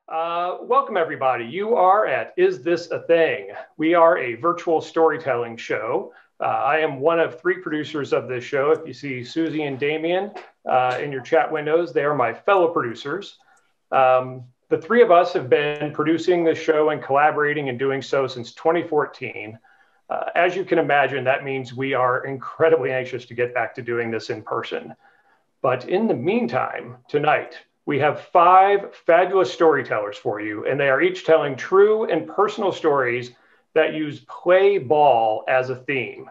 Welcome, everybody. You are at Is This a Thing? We are a virtual storytelling show. I am one of three producers of this show. If you see Susie and Damien in your chat windows, they are my fellow producers. The three of us have been producing this show and collaborating and doing so since 2014. As you can imagine, that means we are incredibly anxious to get back to doing this in person. But in the meantime, tonight, we have five fabulous storytellers for you, and they are each telling true and personal stories that use play ball as a theme.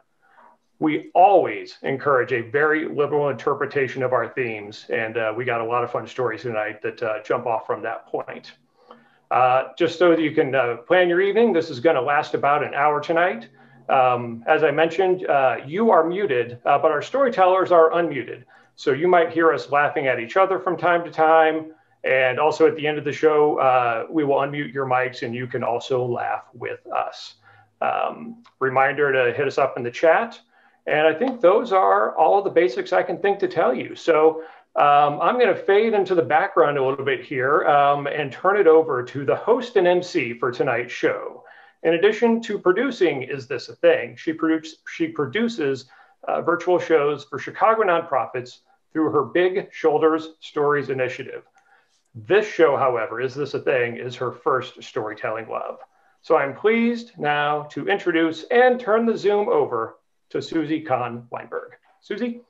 We always encourage a very liberal interpretation of our themes, and we got a lot of fun stories tonight that jump off from that point. Just so that you can plan your evening, this is going to last about an hour tonight. As I mentioned, you are muted, but our storytellers are unmuted. So you might hear us laughing at each other from time to time. And also at the end of the show, we will unmute your mics and you can also laugh with us. Reminder to hit us up in the chat. And I think those are all of the basics I can think to tell you. So I'm going to fade into the background a little bit here and turn it over to the host and MC for tonight's show. In addition to producing Is This a Thing? She produces virtual shows for Chicago nonprofits through her Big Shoulders Stories initiative. This show, however, Is This a Thing, is her first storytelling love. So I'm pleased now to introduce and turn the Zoom over to Susie Kahn Weinberg. Susie?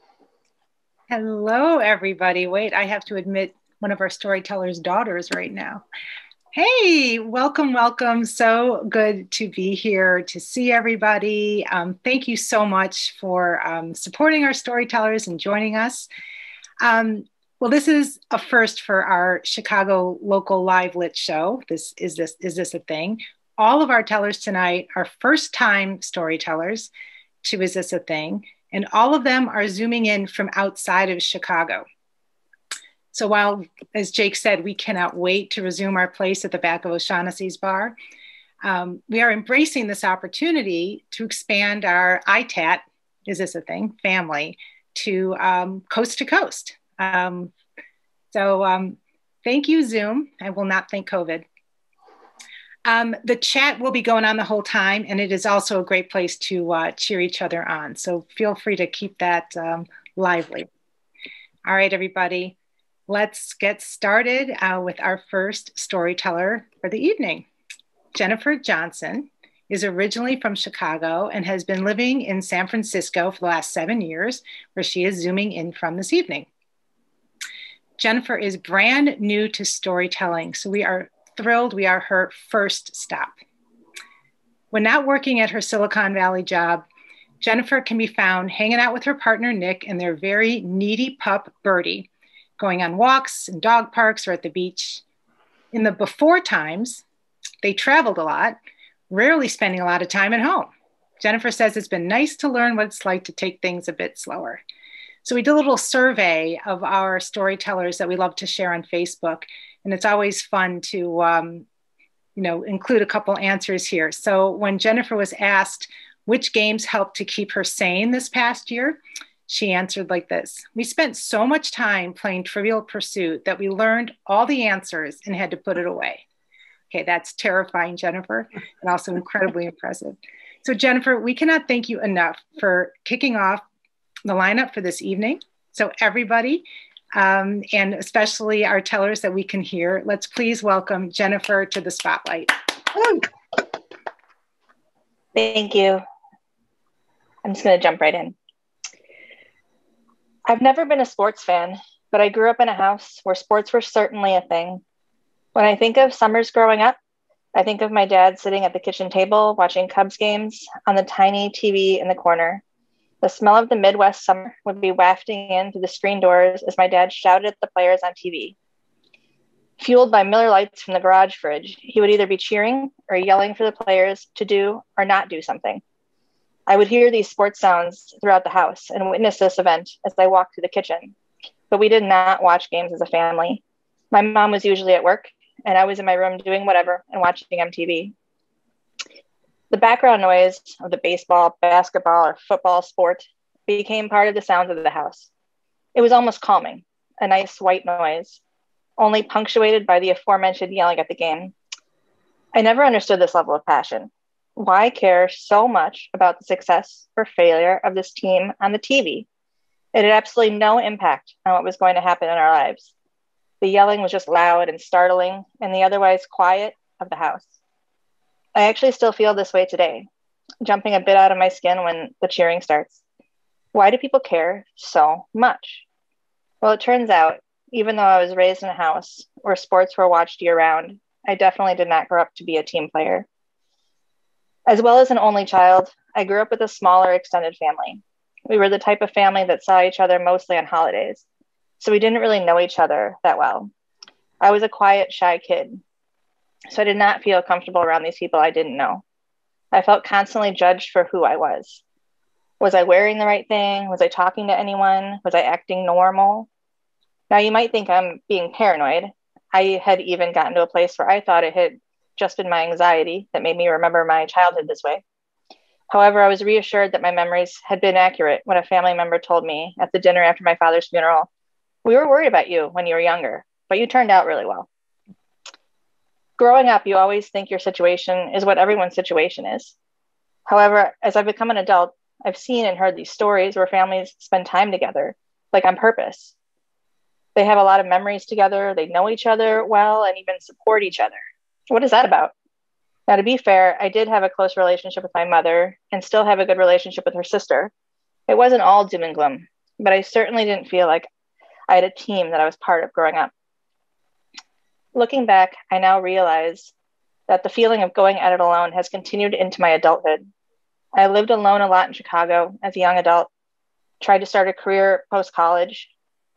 Hello, everybody. Wait, I have to admit one of our storytellers' daughters right now. Hey, welcome, welcome. So good to be here to see everybody. Thank you so much for supporting our storytellers and joining us. Well, this is a first for our Chicago local live lit show. Is this a thing? All of our tellers tonight are first-time storytellers to Is This a Thing? And all of them are zooming in from outside of Chicago. So while, as Jake said, we cannot wait to resume our place at the back of O'Shaughnessy's bar, we are embracing this opportunity to expand our ITAT, Is This a Thing, family to coast to coast. So thank you, Zoom. I will not thank COVID. The chat will be going on the whole time, and it is also a great place to cheer each other on. So feel free to keep that lively. All right, everybody. Let's get started with our first storyteller for the evening. Jennifer Johnson is originally from Chicago and has been living in San Francisco for the last 7 years, where she is zooming in from this evening. Jennifer is brand new to storytelling, so we are thrilled we are her first stop. When not working at her Silicon Valley job, Jennifer can be found hanging out with her partner, Nick, and their very needy pup, Birdie, going on walks in dog parks or at the beach. In the before times, they traveled a lot, rarely spending a lot of time at home. Jennifer says it's been nice to learn what it's like to take things a bit slower. So we did a little survey of our storytellers that we love to share on Facebook. And it's always fun to include a couple answers here. So when Jennifer was asked which games helped to keep her sane this past year, she answered like this: "We spent so much time playing Trivial Pursuit that we learned all the answers and had to put it away." Okay, that's terrifying, Jennifer, and also incredibly impressive. So Jennifer, we cannot thank you enough for kicking off the lineup for this evening. So everybody, and especially our tellers that we can hear, let's please welcome Jennifer to the spotlight. Thank you. I'm just going to jump right in. I've never been a sports fan, but I grew up in a house where sports were certainly a thing. When I think of summers growing up, I think of my dad sitting at the kitchen table watching Cubs games on the tiny TV in the corner. The smell of the Midwest summer would be wafting in through the screen doors as my dad shouted at the players on TV. Fueled by Miller Lights from the garage fridge, he would either be cheering or yelling for the players to do or not do something. I would hear these sports sounds throughout the house and witness this event as I walked through the kitchen. But we did not watch games as a family. My mom was usually at work, and I was in my room doing whatever and watching MTV. The background noise of the baseball, basketball, or football sport became part of the sounds of the house. It was almost calming, a nice white noise. only punctuated by the aforementioned yelling at the game. I never understood this level of passion. Why care so much about the success or failure of this team on the TV? It had absolutely no impact on what was going to happen in our lives. The yelling was just loud and startling in the otherwise quiet of the house. I actually still feel this way today, jumping a bit out of my skin when the cheering starts. Why do people care so much? Well, it turns out, even though I was raised in a house where sports were watched year round, I definitely did not grow up to be a team player. As well as an only child, I grew up with a smaller extended family. We were the type of family that saw each other mostly on holidays, so we didn't really know each other that well. I was a quiet, shy kid, so I did not feel comfortable around these people I didn't know. I felt constantly judged for who I was. Was I wearing the right thing? Was I talking to anyone? Was I acting normal? Now, you might think I'm being paranoid. I had even gotten to a place where I thought it had just been my anxiety that made me remember my childhood this way. However, I was reassured that my memories had been accurate when a family member told me at the dinner after my father's funeral, "We were worried about you when you were younger, but you turned out really well." Growing up, you always think your situation is what everyone's situation is. However, as I've become an adult, I've seen and heard these stories where families spend time together, like on purpose. They have a lot of memories together, they know each other well, and even support each other. What is that about? Now, to be fair, I did have a close relationship with my mother and still have a good relationship with her sister. It wasn't all doom and gloom, but I certainly didn't feel like I had a team that I was part of growing up. Looking back, I now realize that the feeling of going at it alone has continued into my adulthood. I lived alone a lot in Chicago as a young adult, tried to start a career post-college.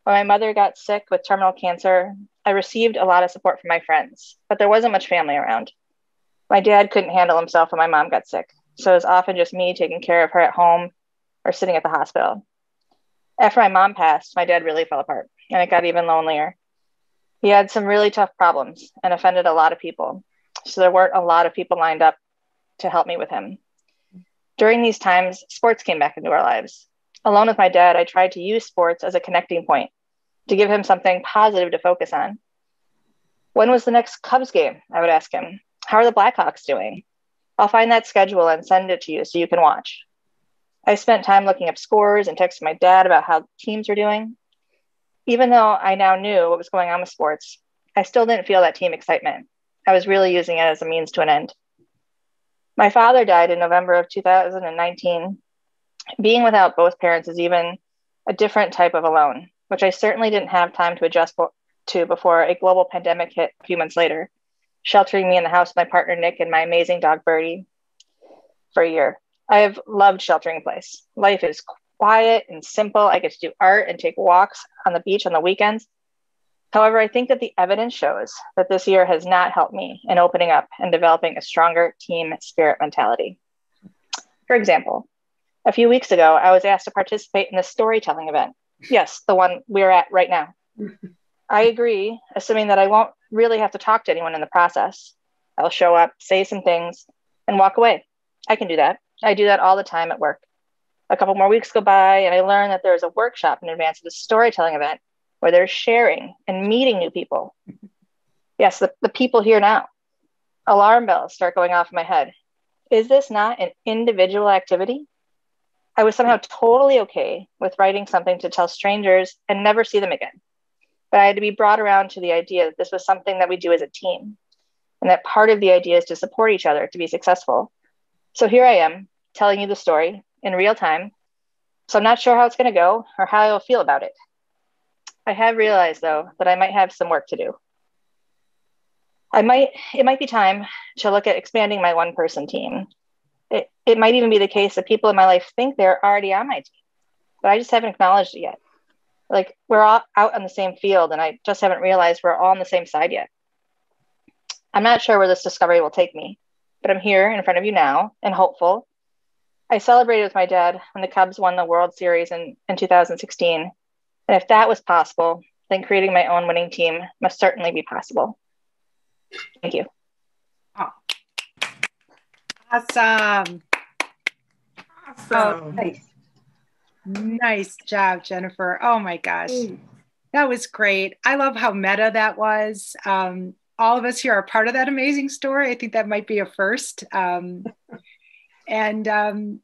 When my mother got sick with terminal cancer, I received a lot of support from my friends, but there wasn't much family around. My dad couldn't handle himself when my mom got sick, so it was often just me taking care of her at home or sitting at the hospital. After my mom passed, my dad really fell apart, and it got even lonelier. He had some really tough problems and offended a lot of people, so there weren't a lot of people lined up to help me with him. During these times, sports came back into our lives. Alone with my dad, I tried to use sports as a connecting point to give him something positive to focus on. When was the next Cubs game? I would ask him. How are the Blackhawks doing? I'll find that schedule and send it to you so you can watch. I spent time looking up scores and texting my dad about how teams were doing. Even though I now knew what was going on with sports, I still didn't feel that team excitement. I was really using it as a means to an end. My father died in November of 2019. Being without both parents is even a different type of alone, which I certainly didn't have time to adjust to before a global pandemic hit a few months later, sheltering me in the house with my partner, Nick, and my amazing dog, Birdie, for a year. I have loved sheltering in place. Life is quiet and simple. I get to do art and take walks on the beach on the weekends. However, I think that the evidence shows that this year has not helped me in opening up and developing a stronger team spirit mentality. For example, a few weeks ago, I was asked to participate in the storytelling event. Yes, the one we're at right now. I agree, assuming that I won't really have to talk to anyone in the process. I'll show up, say some things, and walk away. I can do that. I do that all the time at work. A couple more weeks go by, and I learn that there's a workshop in advance of the storytelling event where there's sharing and meeting new people. Yes, the people here now. Alarm bells start going off in my head. Is this not an individual activity? I was somehow totally okay with writing something to tell strangers and never see them again. But I had to be brought around to the idea that this was something that we do as a team, and that part of the idea is to support each other to be successful. So here I am telling you the story in real time. So I'm not sure how it's going to go or how I'll feel about it. I have realized, though, that I might have some work to do. It might be time to look at expanding my one-person team. It might even be the case that people in my life think they're already on my team, but I just haven't acknowledged it yet. Like, we're all out on the same field, and I just haven't realized we're all on the same side yet. I'm not sure where this discovery will take me, but I'm here in front of you now and hopeful. I celebrated with my dad when the Cubs won the World Series in 2016. And if that was possible, then creating my own winning team must certainly be possible. Thank you. Oh. Awesome. Oh, nice. Nice job, Jennifer. Oh my gosh. That was great. I love how meta that was. All of us here are part of that amazing story. I think that might be a first. And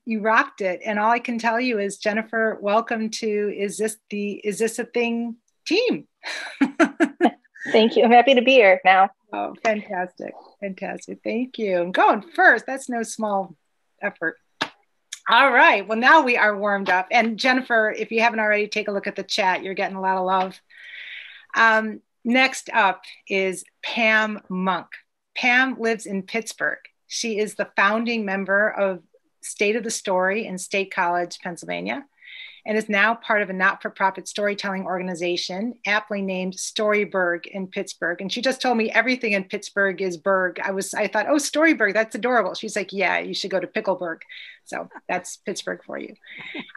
you rocked it. And all I can tell you is, Jennifer, welcome to Is This a Thing team. Thank you. I'm happy to be here now. Oh, fantastic. Fantastic. Thank you. I'm going first. That's no small effort. All right. Well, now we are warmed up. And Jennifer, if you haven't already, take a look at the chat. You're getting a lot of love. Next up is Pam Monk. Pam lives in Pittsburgh. She is the founding member of State of the Story in State College, Pennsylvania, and is now part of a not-for-profit storytelling organization, aptly named Storyburg in Pittsburgh. And she just told me everything in Pittsburgh is Berg. I thought, oh, Storyburg, that's adorable. She's like, yeah, you should go to Pickleburg. So that's Pittsburgh for you.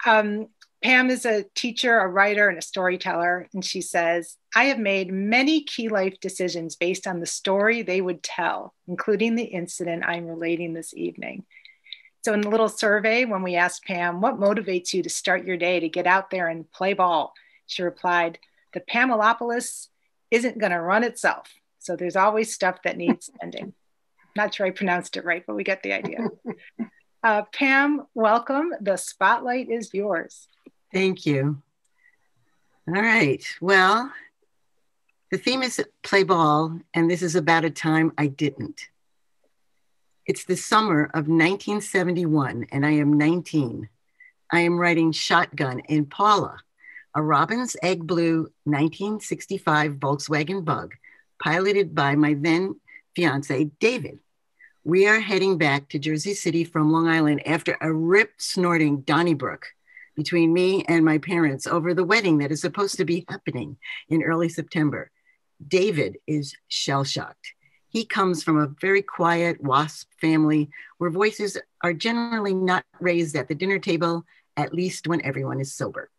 Pam is a teacher, a writer, and a storyteller. And she says, I have made many key life decisions based on the story they would tell, including the incident I'm relating this evening. So in the little survey, when we asked Pam, what motivates you to start your day to get out there and play ball? She replied, the Pamelopolis isn't going to run itself. So there's always stuff that needs spending. Not sure I pronounced it right, but we get the idea. Pam, welcome. The spotlight is yours. Thank you. All right. Well, the theme is play ball, and this is about a time I didn't. It's the summer of 1971, and I am 19. I am riding shotgun in Paula, a Robin's Egg Blue 1965 Volkswagen Bug, piloted by my then fiance, David. We are heading back to Jersey City from Long Island after a rip-snorting Donnybrook between me and my parents over the wedding that is supposed to be happening in early September. David is shell-shocked. He comes from a very quiet WASP family where voices are generally not raised at the dinner table, at least when everyone is sober.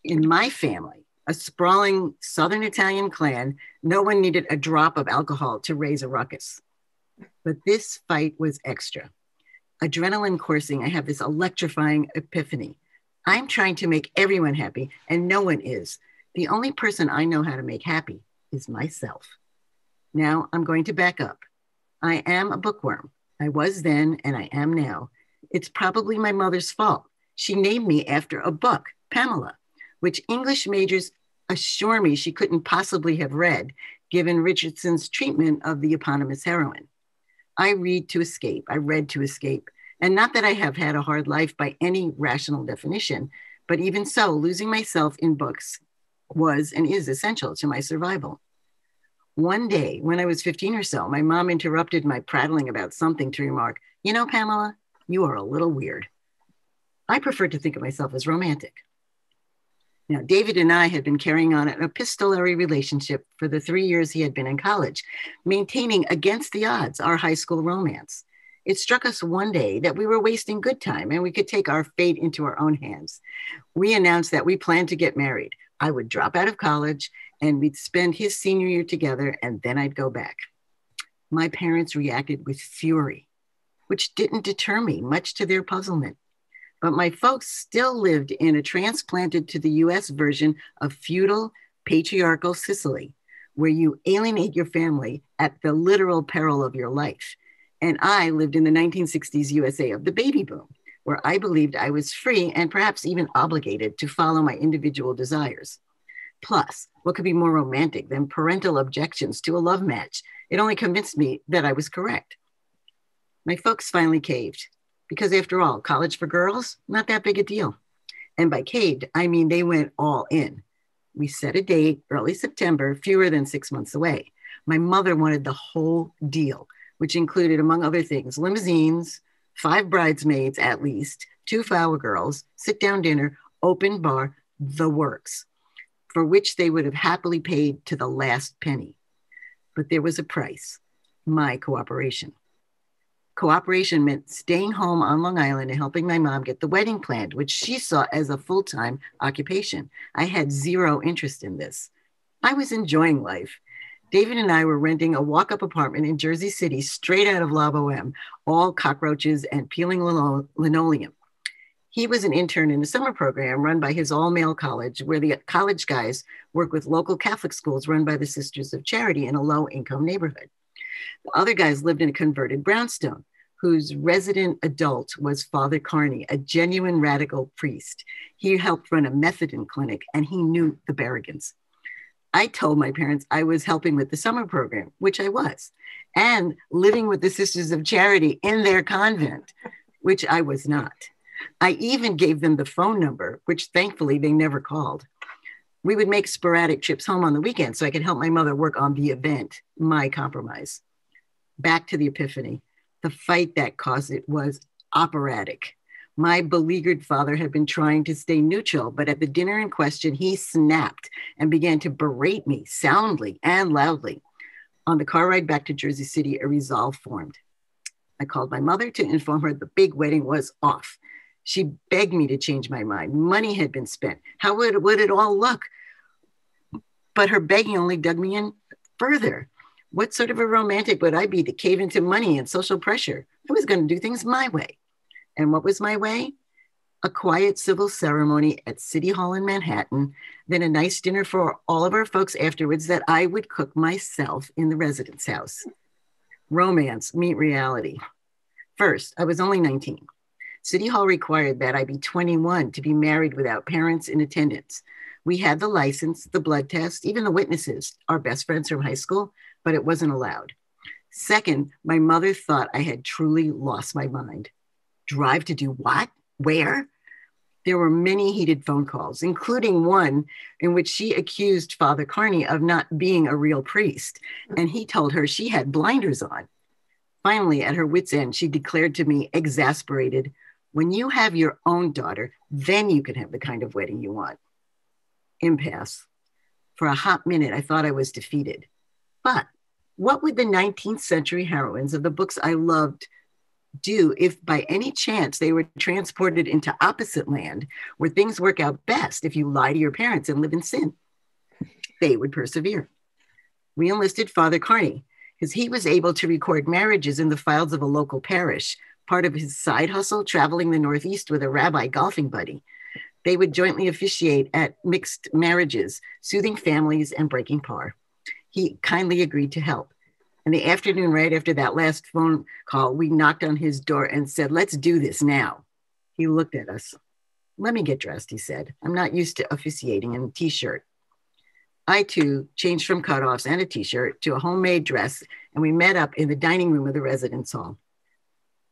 In my family, a sprawling Southern Italian clan, no one needed a drop of alcohol to raise a ruckus. But this fight was extra. Adrenaline coursing, I have this electrifying epiphany. I'm trying to make everyone happy, and no one is. The only person I know how to make happy is myself. Now I'm going to back up. I am a bookworm. I was then, and I am now. It's probably my mother's fault. She named me after a book, Pamela, which English majors assure me she couldn't possibly have read, given Richardson's treatment of the eponymous heroine. I read to escape. I read to escape. And not that I have had a hard life by any rational definition, but even so, losing myself in books was and is essential to my survival. One day, when I was 15 or so, my mom interrupted my prattling about something to remark, you know, Pamela, you are a little weird. I prefer to think of myself as romantic. Now, David and I had been carrying on an epistolary relationship for the 3 years he had been in college, maintaining against the odds our high school romance. It struck us one day that we were wasting good time and we could take our fate into our own hands. We announced that we planned to get married. I would drop out of college and we'd spend his senior year together, and then I'd go back. My parents reacted with fury, which didn't deter me, much to their puzzlement. But my folks still lived in a transplanted to the US version of feudal, patriarchal Sicily, where you alienate your family at the literal peril of your life. And I lived in the 1960s USA of the baby boom, where I believed I was free and perhaps even obligated to follow my individual desires. Plus, what could be more romantic than parental objections to a love match? It only convinced me that I was correct. My folks finally caved, because after all, college for girls, not that big a deal. And by caved, I mean they went all in. We set a date, early September, fewer than 6 months away. My mother wanted the whole deal, which included, among other things, limousines, 5 bridesmaids at least, 2 flower girls, sit-down dinner, open bar, the works, for which they would have happily paid to the last penny. But there was a price, my cooperation. Cooperation meant staying home on Long Island and helping my mom get the wedding planned, which she saw as a full-time occupation. I had zero interest in this. I was enjoying life. David and I were renting a walk-up apartment in Jersey City, straight out of La Boheme, all cockroaches and peeling linoleum. He was an intern in a summer program run by his all-male college, where the college guys work with local Catholic schools run by the Sisters of Charity in a low-income neighborhood. The other guys lived in a converted brownstone, whose resident adult was Father Carney, a genuine radical priest. He helped run a Methodist clinic, and he knew the Berrigans. I told my parents I was helping with the summer program, which I was, and living with the Sisters of Charity in their convent, which I was not. I even gave them the phone number, which thankfully they never called. We would make sporadic trips home on the weekend so I could help my mother work on the event, my compromise. Back to the Epiphany. The fight that caused it was operatic. My beleaguered father had been trying to stay neutral, but at the dinner in question, he snapped and began to berate me soundly and loudly. On the car ride back to Jersey City, a resolve formed. I called my mother to inform her the big wedding was off. She begged me to change my mind. Money had been spent. How would it all look? But her begging only dug me in further. What sort of a romantic would I be to cave into money and social pressure? I was going to do things my way. And what was my way? A quiet civil ceremony at City Hall in Manhattan, then a nice dinner for all of our folks afterwards that I would cook myself in the residence house. Romance meet reality. First, I was only 19. City Hall required that I be 21 to be married without parents in attendance. We had the license, the blood test, even the witnesses, our best friends from high school, but it wasn't allowed. Second, my mother thought I had truly lost my mind. Drive to do what? Where? There were many heated phone calls, including one in which she accused Father Carney of not being a real priest, and he told her she had blinders on. Finally, at her wit's end, she declared to me, exasperated, "When you have your own daughter, then you can have the kind of wedding you want." Impasse. For a hot minute, I thought I was defeated. But what would the 19th century heroines of the books I loved do if by any chance they were transported into opposite land where things work out best if you lie to your parents and live in sin? They would persevere. We enlisted Father Carney because he was able to record marriages in the files of a local parish, part of his side hustle, traveling the Northeast with a rabbi golfing buddy. They would jointly officiate at mixed marriages, soothing families and breaking par. He kindly agreed to help. In the afternoon, right after that last phone call, we knocked on his door and said, "Let's do this now." He looked at us. "Let me get dressed," he said. "I'm not used to officiating in a t-shirt." I too changed from cutoffs and a t-shirt to a homemade dress, and we met up in the dining room of the residence hall.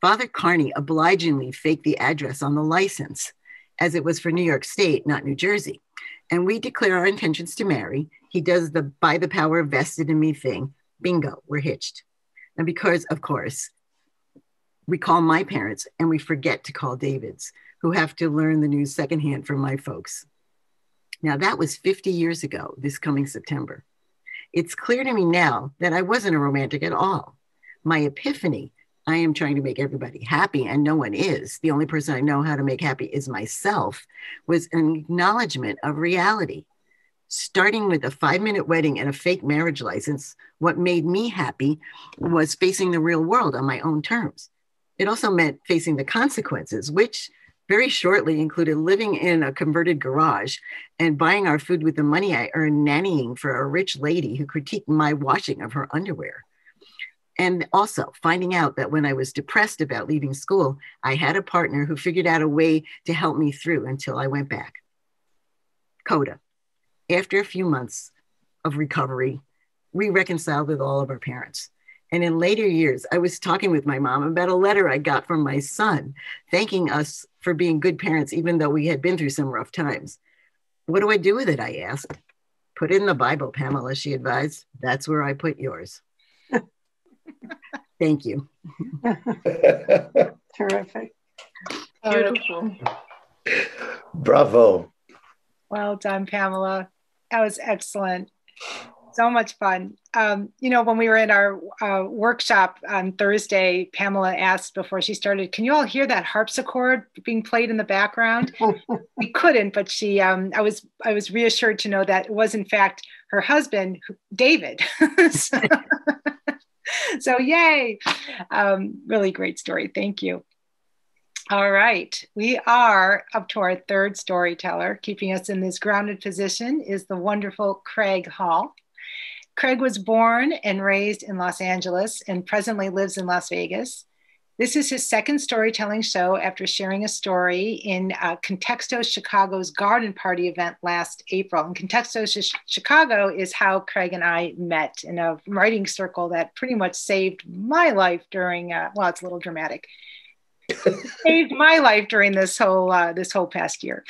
Father Carney obligingly faked the address on the license, as it was for New York State, not New Jersey. And we declare our intentions to marry. He does the by the power vested in me thing. Bingo, we're hitched. And because, of course, we call my parents and we forget to call David's, who have to learn the news secondhand from my folks. Now, that was 50 years ago, this coming September. It's clear to me now that I wasn't a romantic at all. My epiphany, I am trying to make everybody happy and no one is. The only person I know how to make happy is myself, was an acknowledgement of reality. Starting with a 5-minute wedding and a fake marriage license, what made me happy was facing the real world on my own terms. It also meant facing the consequences, which very shortly included living in a converted garage and buying our food with the money I earned nannying for a rich lady who critiqued my washing of her underwear. And also finding out that when I was depressed about leaving school, I had a partner who figured out a way to help me through until I went back. Coda. After a few months of recovery, we reconciled with all of our parents. And in later years, I was talking with my mom about a letter I got from my son, thanking us for being good parents, even though we had been through some rough times. "What do I do with it?" I asked. "Put it in the Bible, Pamela," she advised. "That's where I put yours." Thank you. Terrific. Beautiful. Bravo. Well done, Pamela. That was excellent. So much fun. When we were in our workshop on Thursday, Pamela asked before she started, "Can you all hear that harpsichord being played in the background?" We couldn't, but I was reassured to know that it was in fact her husband, David. So yay. Really great story. Thank you. All right, we are up to our third storyteller. Keeping us in this grounded position is the wonderful Craig Hall. Craig was born and raised in Los Angeles and presently lives in Las Vegas. This is his second storytelling show after sharing a story in Contexto Chicago's Garden Party event last April. And Contexto Chicago is how Craig and I met in a writing circle that pretty much saved my life during, well, it's a little dramatic. Saved my life during this whole past year.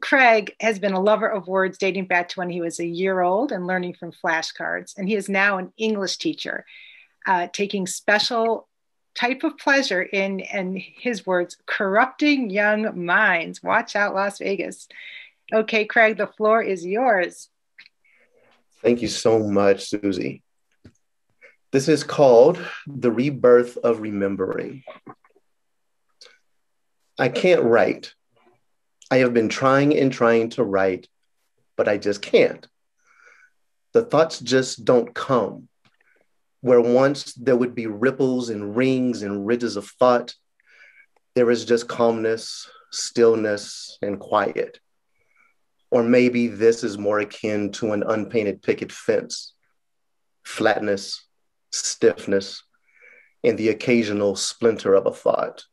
Craig has been a lover of words dating back to when he was a year old and learning from flashcards. And he is now an English teacher, taking special type of pleasure in, and his words, corrupting young minds. Watch out, Las Vegas. Okay, Craig, the floor is yours. Thank you so much, Susie. This is called The Rebirth of Remembering. I can't write. I have been trying and trying to write, but I just can't. The thoughts just don't come. Where once there would be ripples and rings and ridges of thought, there is just calmness, stillness, and quiet. Or maybe this is more akin to an unpainted picket fence, flatness, stiffness, and the occasional splinter of a thought.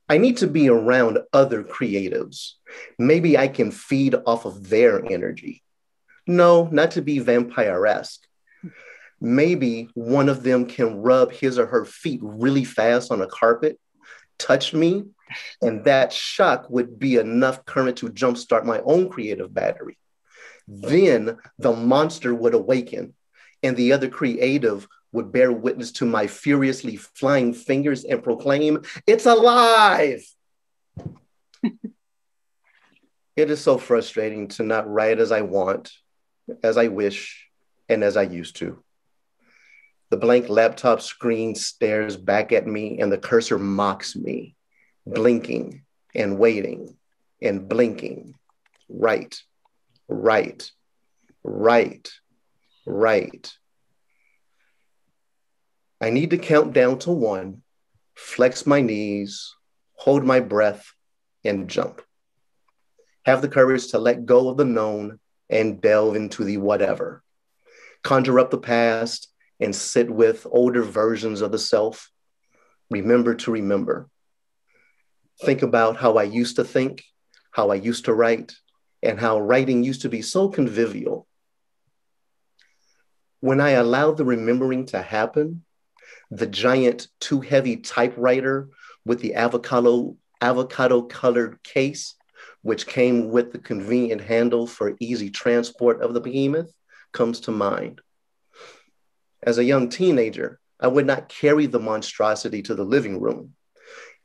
I need to be around other creatives. Maybe I can feed off of their energy. No, not to be vampire-esque. Maybe one of them can rub his or her feet really fast on a carpet, touch me, and that shock would be enough current to jumpstart my own creative battery. Then the monster would awaken, and the other creative would bear witness to my furiously flying fingers and proclaim, "It's alive!" It is so frustrating to not write as I want, as I wish, and as I used to. The blank laptop screen stares back at me and the cursor mocks me, blinking and waiting and blinking. Right, right, right, right. I need to count down to 1, flex my knees, hold my breath, and jump. Have the courage to let go of the known and delve into the whatever. Conjure up the past and sit with older versions of the self. Remember to remember. Think about how I used to think, how I used to write, and how writing used to be so convivial. When I allowed the remembering to happen, the giant too heavy typewriter with the avocado colored case, which came with the convenient handle for easy transport of the behemoth, comes to mind. As a young teenager, I would not carry the monstrosity to the living room.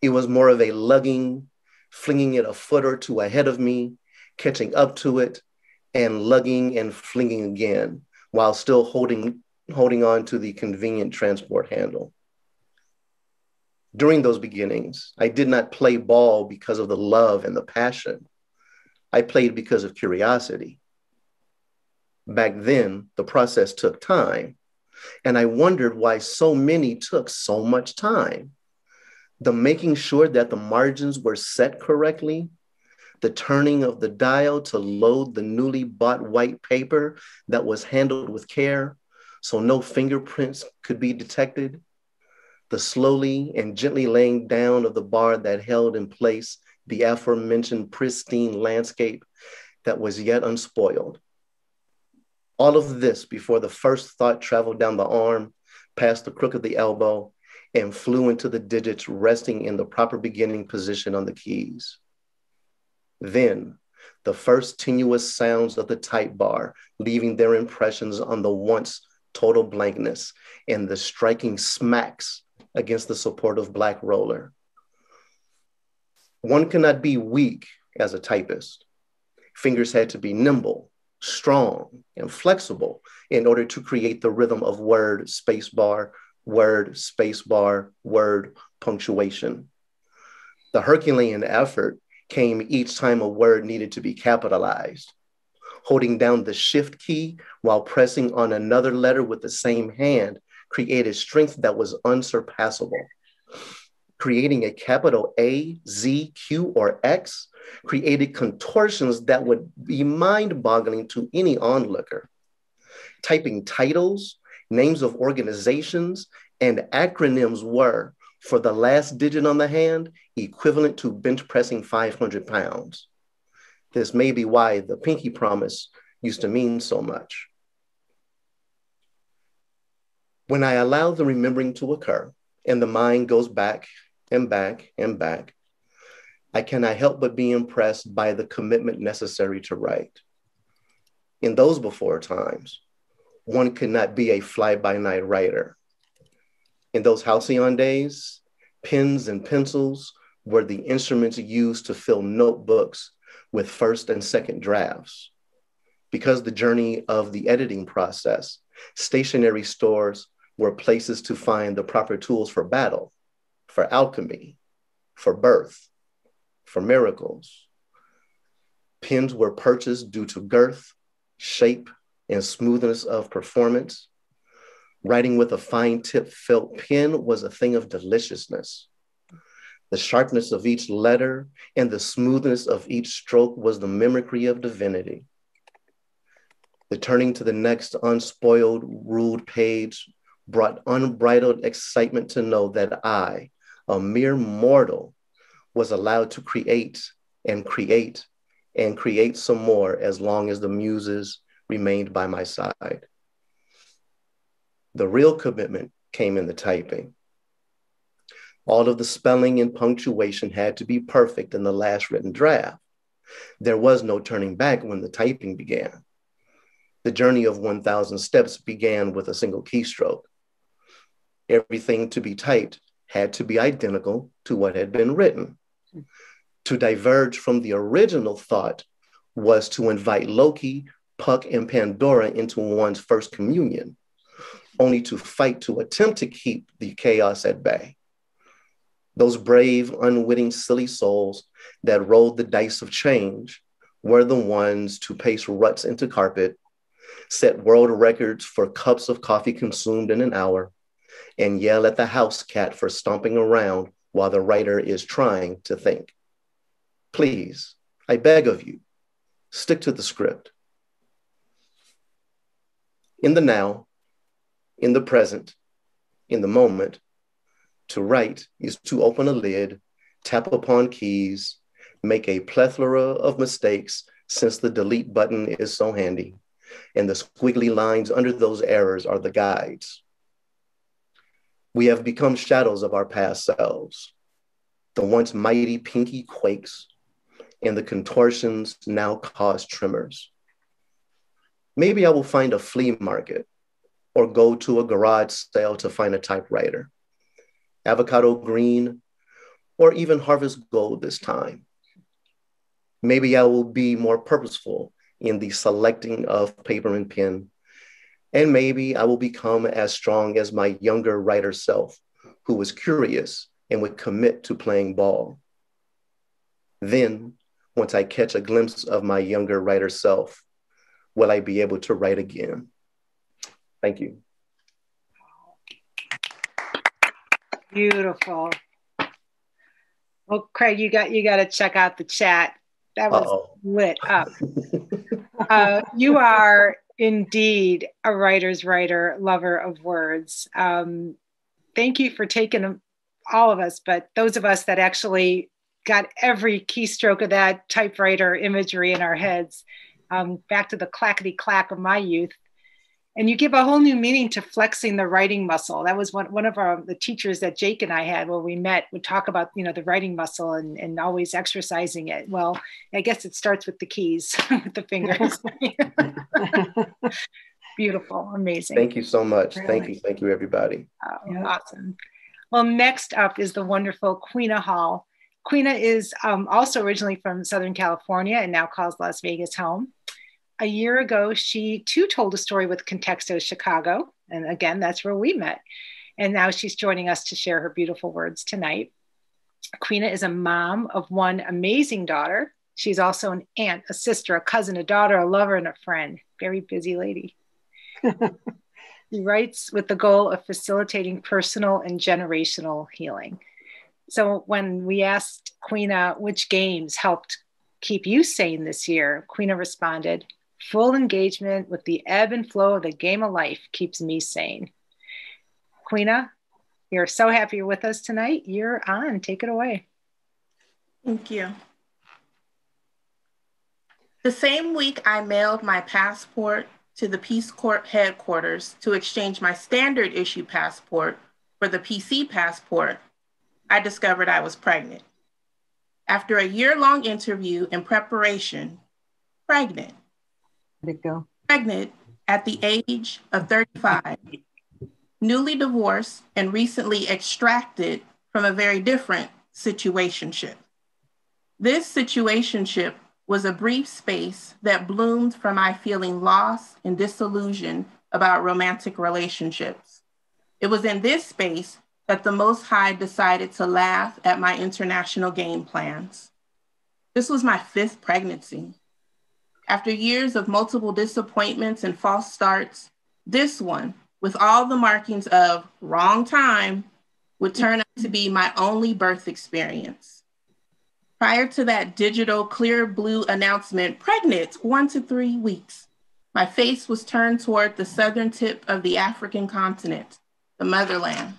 It was more of a lugging, flinging it a foot or two ahead of me, catching up to it, and lugging and flinging again, while still holding on to the convenient transport handle. During those beginnings, I did not play ball because of the love and the passion. I played because of curiosity. Back then, the process took time, and I wondered why so many took so much time. The making sure that the margins were set correctly, the turning of the dial to load the newly bought white paper that was handled with care so no fingerprints could be detected, the slowly and gently laying down of the bar that held in place the aforementioned pristine landscape that was yet unspoiled. All of this before the first thought traveled down the arm, past the crook of the elbow, and flew into the digits resting in the proper beginning position on the keys. Then, the first tenuous sounds of the type bar, leaving their impressions on the once total blankness and the striking smacks against the supportive black roller. One cannot be weak as a typist. Fingers had to be nimble, strong, and flexible in order to create the rhythm of word, spacebar, word, spacebar, word, punctuation. The Herculean effort came each time a word needed to be capitalized. Holding down the shift key while pressing on another letter with the same hand created strength that was unsurpassable. creating a capital A, Z, Q, or X, created contortions that would be mind-boggling to any onlooker. Typing titles, names of organizations, and acronyms were, for the last digit on the hand, equivalent to bench pressing 500 pounds. This may be why the pinky promise used to mean so much. When I allow the remembering to occur and the mind goes back and back and back, I cannot help but be impressed by the commitment necessary to write. In those before times, one could not be a fly-by-night writer. In those halcyon days, pens and pencils were the instruments used to fill notebooks with first and second drafts. Because the journey of the editing process, stationery stores were places to find the proper tools for battle, for alchemy, for birth, for miracles. Pens were purchased due to girth, shape, and smoothness of performance. Writing with a fine-tip felt pen was a thing of deliciousness. The sharpness of each letter and the smoothness of each stroke was the mimicry of divinity. The turning to the next unspoiled, ruled page brought unbridled excitement to know that I, a mere mortal, was allowed to create and create and create some more as long as the muses remained by my side. The real commitment came in the typing. All of the spelling and punctuation had to be perfect in the last written draft. There was no turning back when the typing began. The journey of 1,000 steps began with a single keystroke. Everything to be typed had to be identical to what had been written. To diverge from the original thought was to invite Loki, Puck, and Pandora into one's first communion, only to fight to attempt to keep the chaos at bay. Those brave, unwitting, silly souls that rolled the dice of change were the ones to paste ruts into carpet, set world records for cups of coffee consumed in an hour, and yell at the house cat for stomping around while the writer is trying to think. Please, I beg of you, stick to the script. In the now, in the present, in the moment, to write is to open a lid, tap upon keys, make a plethora of mistakes since the delete button is so handy, and the squiggly lines under those errors are the guides. We have become shadows of our past selves. The once mighty pinky quakes, and the contortions now cause tremors. Maybe I will find a flea market or go to a garage sale to find a typewriter, avocado green, or even harvest gold this time. Maybe I will be more purposeful in the selecting of paper and pen, and maybe I will become as strong as my younger writer self, who was curious and would commit to playing ball. Then, once I catch a glimpse of my younger writer self, will I be able to write again? Thank you. Beautiful. Well, Craig, you got to check out the chat. That was lit up. You are indeed a writer's writer, lover of words. Thank you for taking all of us, but those of us that actually got every keystroke of that typewriter imagery in our heads, back to the clackety clack of my youth. And you give a whole new meaning to flexing the writing muscle. That was one of the teachers that Jake and I had when we met would talk about, the writing muscle and always exercising it. Well, I guess it starts with the keys, with the fingers. Beautiful, amazing. Thank you so much. Really. Thank you, everybody. Awesome. Well, next up is the wonderful Queena Hall. Queena is also originally from Southern California and now calls Las Vegas home. A year ago, she too told a story with Contexto Chicago. And again, that's where we met. And now she's joining us to share her beautiful words tonight. Queena is a mom of one amazing daughter. She's also an aunt, a sister, a cousin, a daughter, a lover, and a friend. Very busy lady. She writes with the goal of facilitating personal and generational healing. So when we asked Queena which games helped keep you sane this year, Queena responded, full engagement with the ebb and flow of the game of life keeps me sane. Queena, we are so happy you're with us tonight. You're on. Take it away. Thank you. The same week I mailed my passport to the Peace Corps headquarters to exchange my standard issue passport for the PC passport, I discovered I was pregnant. After a year-long interview and preparation, pregnant. Let it go. Pregnant at the age of 35, newly divorced and recently extracted from a very different situationship. This situationship was a brief space that bloomed from my feeling lost and disillusioned about romantic relationships. It was in this space that the Most High decided to laugh at my international game plans. This was my 5th pregnancy. After years of multiple disappointments and false starts, this one, with all the markings of wrong time, would turn out to be my only birth experience. Prior to that digital clear blue announcement, pregnant 1 to 3 weeks, my face was turned toward the southern tip of the African continent, the motherland.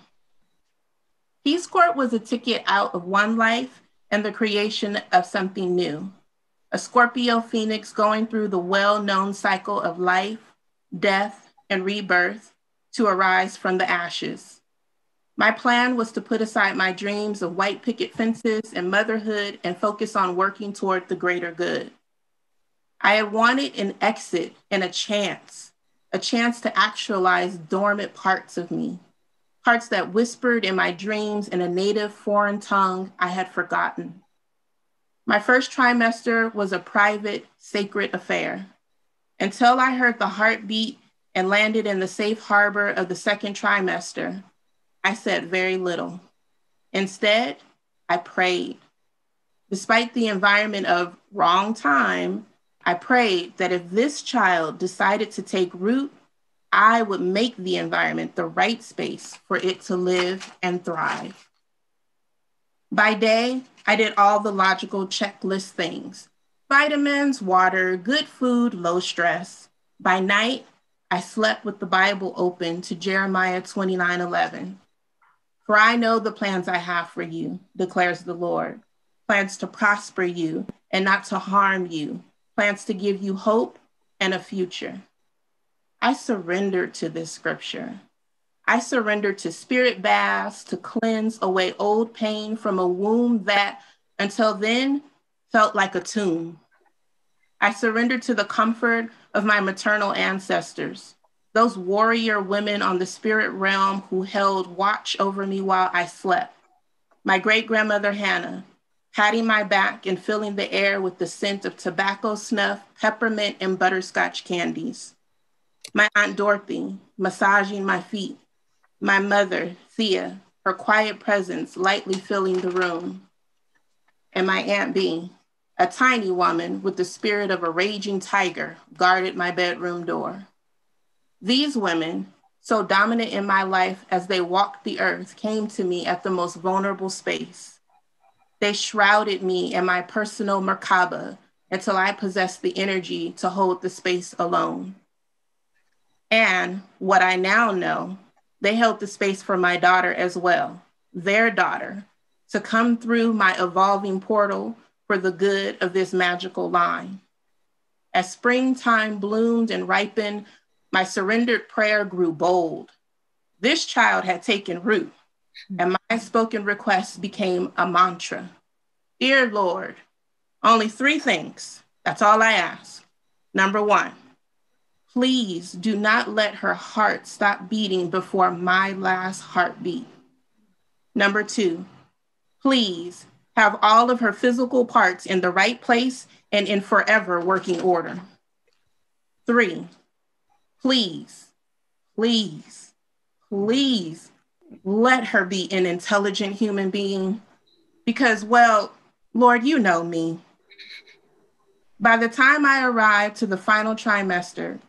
Peace Corps was a ticket out of one life and the creation of something new. A Scorpio phoenix going through the well-known cycle of life, death, and rebirth to arise from the ashes. My plan was to put aside my dreams of white picket fences and motherhood and focus on working toward the greater good. I had wanted an exit and a chance to actualize dormant parts of me, parts that whispered in my dreams in a native foreign tongue I had forgotten. My first trimester was a private, sacred affair. Until I heard the heartbeat and landed in the safe harbor of the second trimester, I said very little. Instead, I prayed. Despite the environment of wrong time, I prayed that if this child decided to take root, I would make the environment the right space for it to live and thrive. By day, I did all the logical checklist things: vitamins, water, good food, low stress. By night, I slept with the Bible open to Jeremiah 29:11. For I know the plans I have for you, declares the Lord, plans to prosper you and not to harm you, plans to give you hope and a future. I surrendered to this scripture. I surrendered to spirit baths to cleanse away old pain from a womb that, until then, felt like a tomb. I surrendered to the comfort of my maternal ancestors, those warrior women on the spirit realm who held watch over me while I slept. My great-grandmother Hannah, patting my back and filling the air with the scent of tobacco snuff, peppermint, and butterscotch candies. My Aunt Dorothy, massaging my feet. My mother, Thea, her quiet presence lightly filling the room. And my Aunt Bee, a tiny woman with the spirit of a raging tiger, guarded my bedroom door. These women, so dominant in my life as they walked the earth, came to me at the most vulnerable space. They shrouded me in my personal Merkaba until I possessed the energy to hold the space alone. And what I now know, they held the space for my daughter as well, their daughter, to come through my evolving portal for the good of this magical line. As springtime bloomed and ripened, my surrendered prayer grew bold. This child had taken root, and my spoken request became a mantra. Dear Lord, only 3 things. That's all I ask. Number 1, please do not let her heart stop beating before my last heartbeat. Number 2, please have all of her physical parts in the right place and in forever working order. 3, please, please, please let her be an intelligent human being because, well, Lord, you know me. By the time I arrived to the final trimester,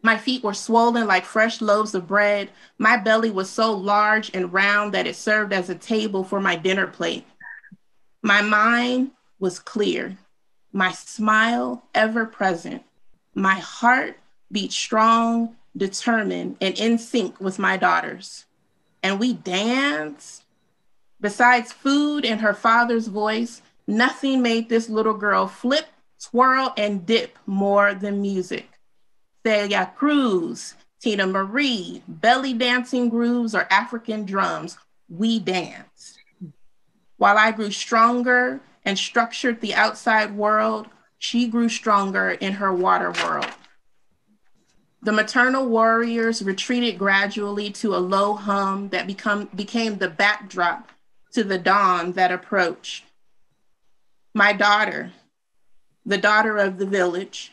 My feet were swollen like fresh loaves of bread. My belly was so large and round that it served as a table for my dinner plate. My mind was clear, my smile ever present. My heart beat strong, determined, and in sync with my daughter's. And we danced. Besides food and her father's voice, nothing made this little girl flip, twirl, and dip more than music. Celia Cruz, Tina Marie, belly dancing grooves, or African drums, we danced. While I grew stronger and structured the outside world, she grew stronger in her water world. The maternal warriors retreated gradually to a low hum that became the backdrop to the dawn that approached. My daughter, the daughter of the village,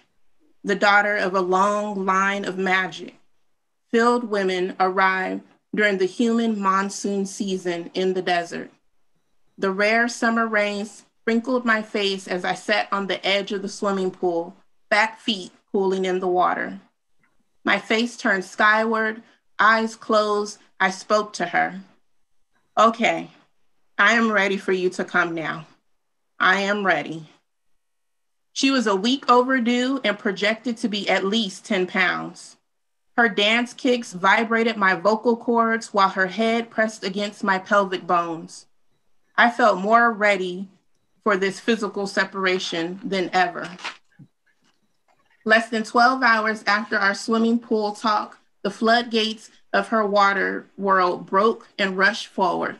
the daughter of a long line of magic, filled women arrived during the human monsoon season in the desert. The rare summer rains sprinkled my face as I sat on the edge of the swimming pool, back feet cooling in the water. My face turned skyward, eyes closed. I spoke to her. Okay, I am ready for you to come now. I am ready. She was a week overdue and projected to be at least 10 pounds. Her dance kicks vibrated my vocal cords while her head pressed against my pelvic bones. I felt more ready for this physical separation than ever. Less than 12 hours after our swimming pool talk, the floodgates of her water world broke and rushed forward.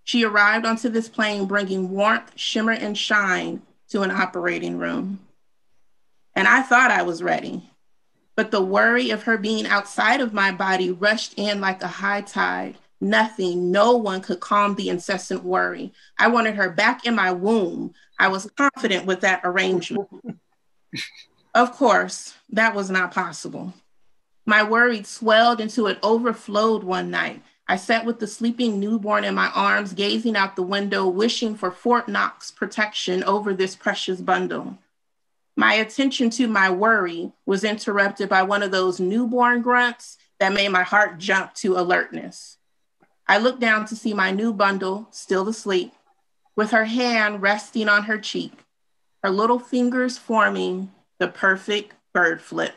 She arrived onto this plane bringing warmth, shimmer, and shine to an operating room. And I thought I was ready, but the worry of her being outside of my body rushed in like a high tide. Nothing, no one could calm the incessant worry. I wanted her back in my womb. I was confident with that arrangement. Of course, that was not possible. My worry swelled until it overflowed one night. I sat with the sleeping newborn in my arms, gazing out the window, wishing for Fort Knox protection over this precious bundle. My attention to my worry was interrupted by one of those newborn grunts that made my heart jump to alertness. I looked down to see my new bundle, still asleep, with her hand resting on her cheek, her little fingers forming the perfect bird flip.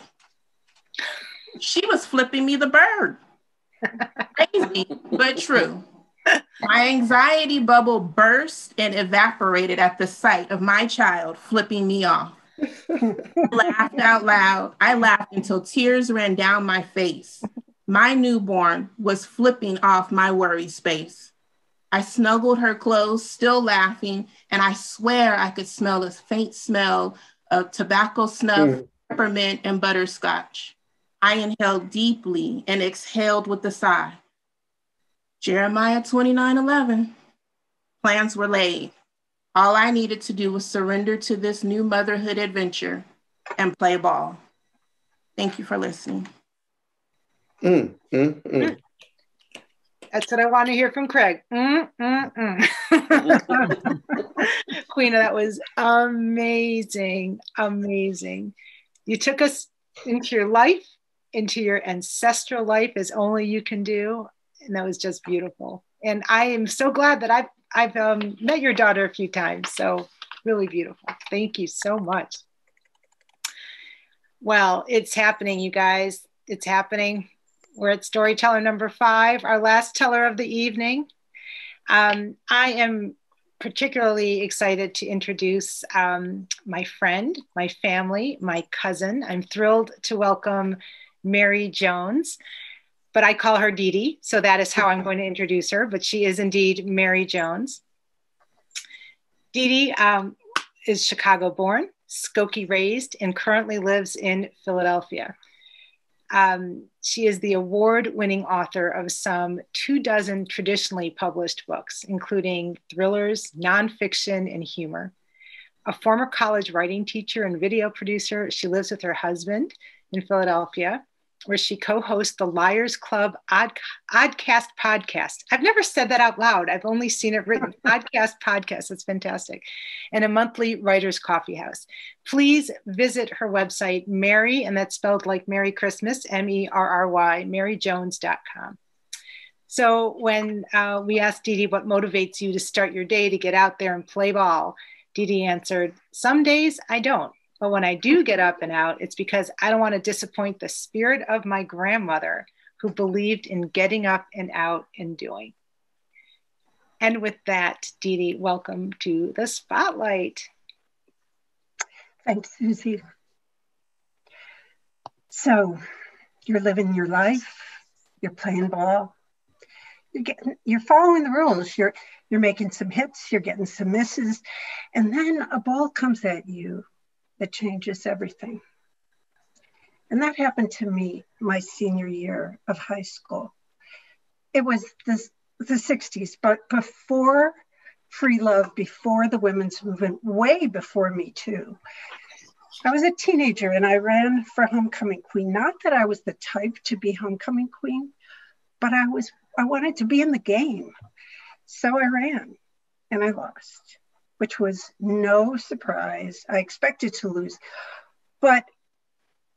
She was flipping me the bird. Crazy, but true. My anxiety bubble burst and evaporated at the sight of my child flipping me off. I laughed out loud. I laughed until tears ran down my face. My newborn was flipping off my worry space. I snuggled her close, still laughing, and I swear I could smell a faint smell of tobacco snuff, peppermint, and butterscotch. I inhaled deeply and exhaled with a sigh. Jeremiah 29:11. Plans were laid. All I needed to do was surrender to this new motherhood adventure and play ball. Thank you for listening. That's what I want to hear from Craig. Queena, that was amazing, amazing. You took us into your life, into your ancestral life as only you can do. And that was just beautiful. And I am so glad that I've met your daughter a few times. So really beautiful. Thank you so much. Well, it's happening, you guys. It's happening. We're at storyteller number 5, our last teller of the evening. I am particularly excited to introduce my friend, my family, my cousin. I'm thrilled to welcome Mary Jones, but I call her Dee Dee, so that is how I'm going to introduce her, but she is indeed Mary Jones. Dee Dee is Chicago born, Skokie raised, and currently lives in Philadelphia. She is the award-winning author of some 24 traditionally published books, including thrillers, nonfiction, and humor. A former college writing teacher and video producer, she lives with her husband in Philadelphia. where she co-hosts the Liars Club Oddcast podcast. I've never said that out loud. I've only seen it written. Oddcast podcast. It's fantastic. And a monthly writer's coffee house. Please visit her website, Mary, and that's spelled like Merry Christmas, Merry, maryjones.com. So when we asked Dee Dee what motivates you to start your day to get out there and play ball, Dee Dee answered, some days I don't. But when I do get up and out, it's because I don't want to disappoint the spirit of my grandmother who believed in getting up and out and doing. And with that, Dee Dee, welcome to the spotlight. Thanks, Susie. So you're living your life, you're playing ball, you're following the rules, you're making some hits, you're getting some misses, and then a ball comes at you that changes everything. And that happened to me my senior year of high school. It was the 60s, but before free love, before the women's movement, way before Me Too. I was a teenager and I ran for homecoming queen. Not that I was the type to be homecoming queen, but I wanted to be in the game. So I ran and I lost, which was no surprise. I expected to lose. But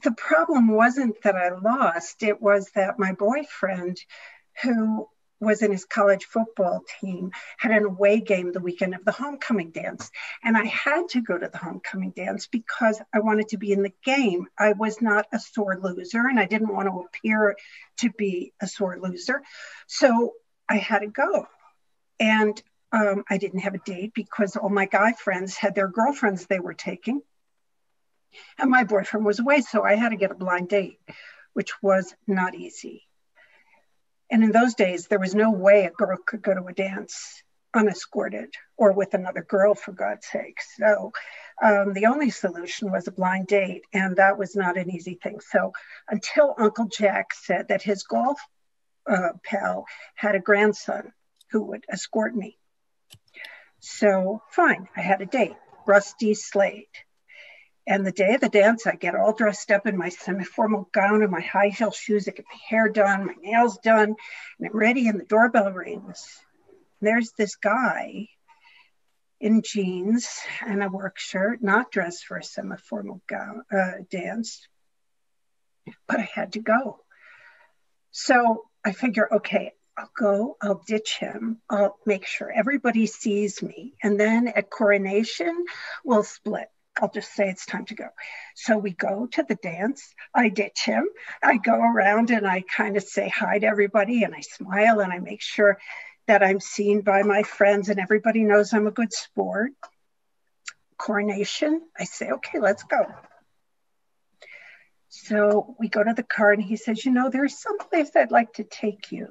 the problem wasn't that I lost. It was that my boyfriend, who was in his college football team, had an away game the weekend of the homecoming dance. And I had to go to the homecoming dance because I wanted to be in the game. I was not a sore loser and I didn't want to appear to be a sore loser. So I had to go. And I didn't have a date because all my guy friends had their girlfriends they were taking. And my boyfriend was away, so I had to get a blind date, which was not easy. And in those days, there was no way a girl could go to a dance unescorted or with another girl, for God's sake. So the only solution was a blind date, and that was not an easy thing. So until Uncle Jack said that his golf pal had a grandson who would escort me. So fine, I had a date, Rusty Slade. And the day of the dance, I get all dressed up in my semi-formal gown and my high heel shoes. I get my hair done, my nails done, and I'm ready, and the doorbell rings. And there's this guy in jeans and a work shirt, not dressed for a semi-formal gown, dance, but I had to go. So I figure, okay, I'll go, I'll ditch him, I'll make sure everybody sees me. And then at coronation, we'll split. I'll just say it's time to go. So we go to the dance. I ditch him. I go around and I kind of say hi to everybody and I smile and I make sure that I'm seen by my friends and everybody knows I'm a good sport. Coronation, I say, okay, let's go. So we go to the car and he says, you know, there's someplace I'd like to take you.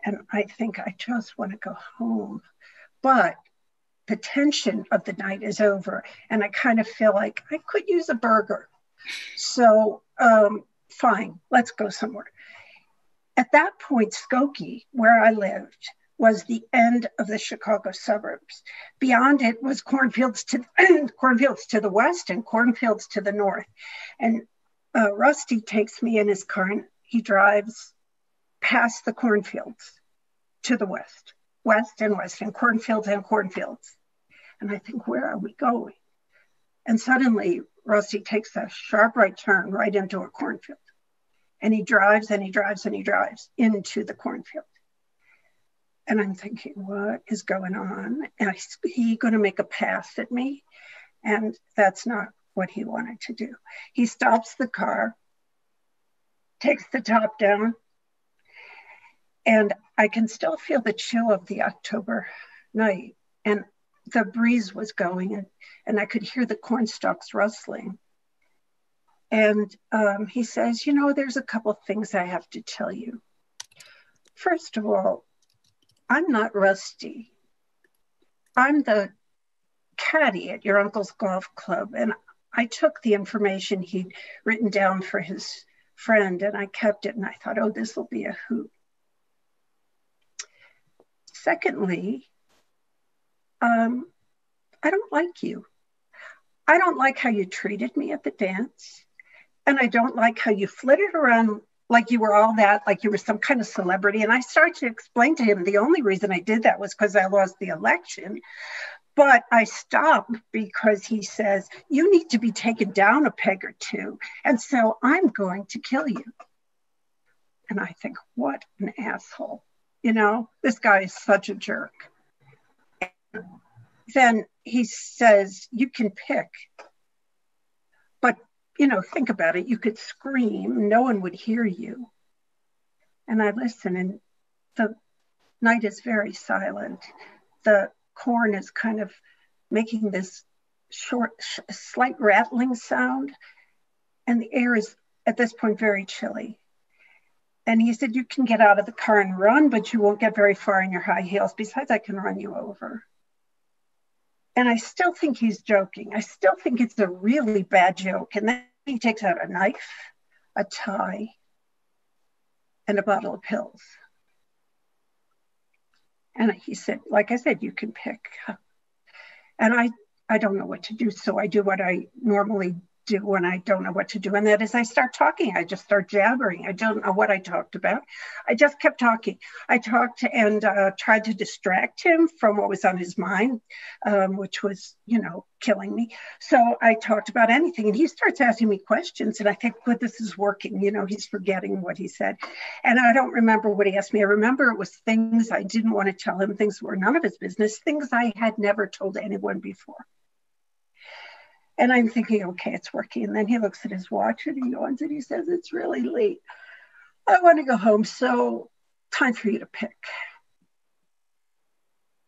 And I think I just want to go home. But the tension of the night is over and I kind of feel like I could use a burger. So fine, let's go somewhere. At that point, Skokie, where I lived, was the end of the Chicago suburbs. Beyond it was cornfields to the west and cornfields to the north. And Rusty takes me in his car and he drives past the cornfields to the west and cornfields and cornfields. And I think, where are we going? And suddenly Rusty takes a sharp right turn right into a cornfield. And he drives and he drives and he drives into the cornfield. And I'm thinking, what is going on? And is he going to make a pass at me? And that's not what he wanted to do. He stops the car, takes the top down, and I can still feel the chill of the October night. And the breeze was going and I could hear the corn stalks rustling. And he says, you know, there's a couple things I have to tell you. First of all, I'm not Rusty. I'm the caddy at your uncle's golf club. And I took the information he'd written down for his friend and I kept it and I thought, oh, this will be a hoot. Secondly, I don't like you. I don't like how you treated me at the dance. And I don't like how you flitted around like you were all that, like you were some kind of celebrity. And I started to explain to him the only reason I did that was because I lost the election. But I stopped because he says, you need to be taken down a peg or two. And so I'm going to kill you. And I think, what an asshole. You know, this guy is such a jerk. And then he says, you can pick. But, you know, think about it. You could scream. No one would hear you. And I listen, and the night is very silent. The corn is kind of making this short, slight rattling sound. And the air is, at this point, very chilly. And he said, you can get out of the car and run, but you won't get very far in your high heels. Besides, I can run you over. And I still think he's joking. I still think it's a really bad joke. And then he takes out a knife, a tie, and a bottle of pills. And he said, like I said, you can pick. And I don't know what to do. So I do what I normally do when I don't know what to do. And that is I start talking. I just start jabbering. I don't know what I talked about. I just kept talking. I talked and tried to distract him from what was on his mind, which was, you know, killing me. So I talked about anything. And he starts asking me questions. And I think, good, this is working. You know, he's forgetting what he said. And I don't remember what he asked me. I remember it was things I didn't want to tell him. Things were none of his business. Things I had never told anyone before. And I'm thinking, okay, it's working. And then he looks at his watch and he yawns and he says, it's really late. I want to go home. So time for you to pick.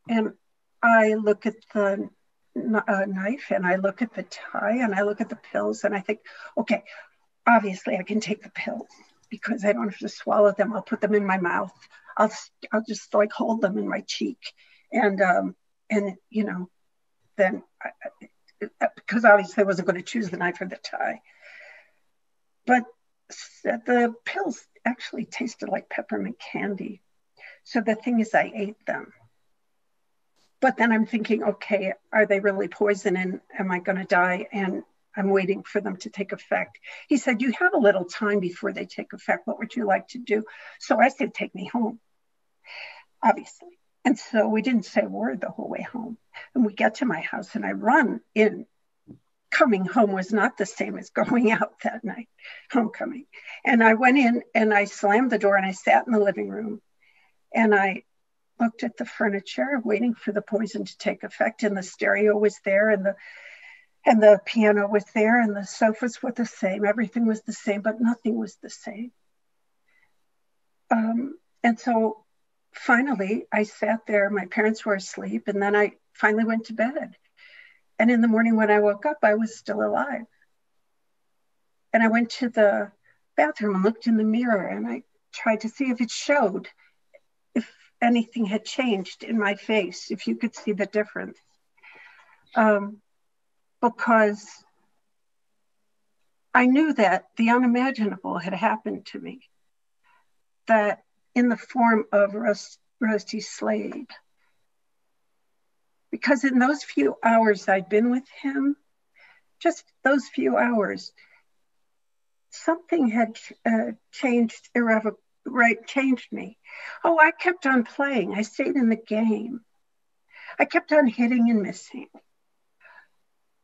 And I look at the knife and I look at the tie and I look at the pills and I think, okay, obviously I can take the pills because I don't have to swallow them. I'll put them in my mouth. I'll just like hold them in my cheek. And you know, then because obviously I wasn't going to choose the knife or the tie. But the pills actually tasted like peppermint candy. So the thing is, I ate them. But then I'm thinking, okay, are they really poison and am I going to die? And I'm waiting for them to take effect. He said, you have a little time before they take effect. What would you like to do? So I said, take me home, obviously. And so we didn't say a word the whole way home. And we get to my house and I run in. Coming home was not the same as going out that night, homecoming. And I went in and I slammed the door and I sat in the living room and I looked at the furniture waiting for the poison to take effect. And the stereo was there and the piano was there and the sofas were the same. Everything was the same, but nothing was the same. And so finally, I sat there, my parents were asleep, and then I finally went to bed. And in the morning when I woke up, I was still alive. And I went to the bathroom and looked in the mirror, and I tried to see if it showed, if anything had changed in my face, if you could see the difference. Because I knew that the unimaginable had happened to me, that in the form of Rusty Slade. Because in those few hours I'd been with him, just those few hours, something had changed changed me. Oh, I kept on playing. I stayed in the game. I kept on hitting and missing.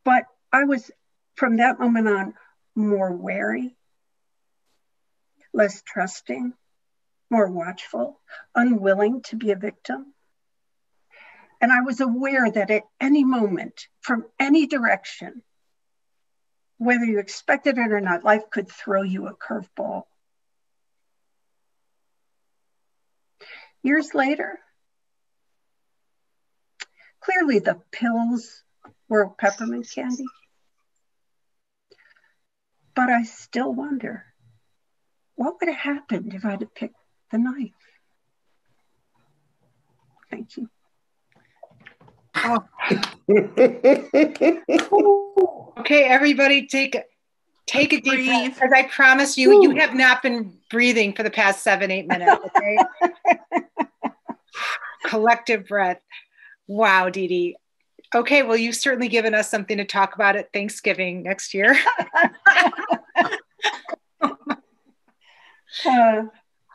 But I was, from that moment on, more wary, less trusting, more watchful, unwilling to be a victim. And I was aware that at any moment, from any direction, whether you expected it or not, life could throw you a curveball. Years later, clearly the pills were peppermint candy. But I still wonder, what would have happened if I'd have picked the knife? Thank you. Oh. Okay, everybody take a deep breath, because I promise you, you have not been breathing for the past 7-8 minutes, okay? Collective breath. Wow, Dee Dee. Okay, well, you've certainly given us something to talk about at Thanksgiving next year.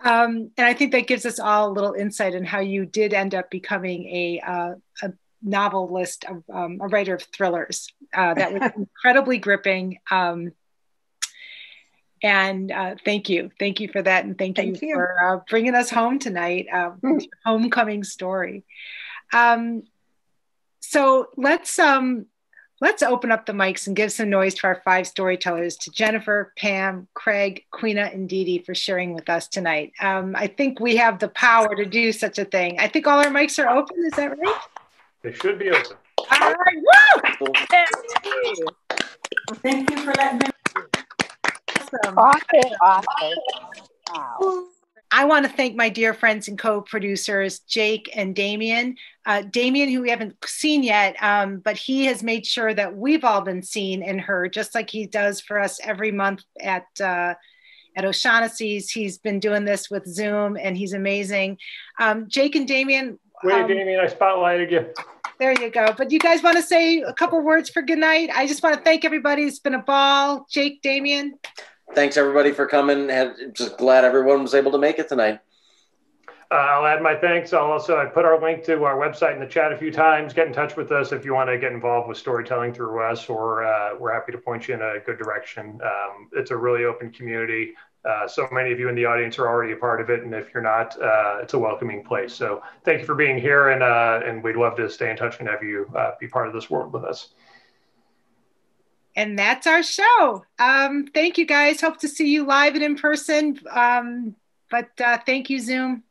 And I think that gives us all a little insight in how you did end up becoming a novelist, a writer of thrillers. That was incredibly gripping. And thank you for that, and thank you for bringing us home tonight with your homecoming story. So let's open up the mics and give some noise to our 5 storytellers, to Jennifer, Pam, Craig, Queena, and Dee Dee for sharing with us tonight. I think we have the power to do such a thing. I think all our mics are open. Is that right? They should be open. All right. Woo! Thank you for letting me. Awesome. Wow. I want to thank my dear friends and co-producers, Jake and Damien. Damien, who we haven't seen yet, but he has made sure that we've all been seen and heard, just like he does for us every month at O'Shaughnessy's. He's been doing this with Zoom, and he's amazing. Jake and Damien. Wait, Damien, I spotlighted you. There you go. But you guys want to say a couple words for goodnight? I just want to thank everybody. It's been a ball. Jake, Damien. Thanks, everybody, for coming. And just glad everyone was able to make it tonight. I'll add my thanks. I put our link to our website in the chat a few times. Get in touch with us if you want to get involved with storytelling through us, or we're happy to point you in a good direction. It's a really open community. So many of you in the audience are already a part of it, and if you're not, it's a welcoming place. So thank you for being here, and we'd love to stay in touch and have you be part of this world with us. And that's our show. Thank you, guys. Hope to see you live and in person. But thank you, Zoom.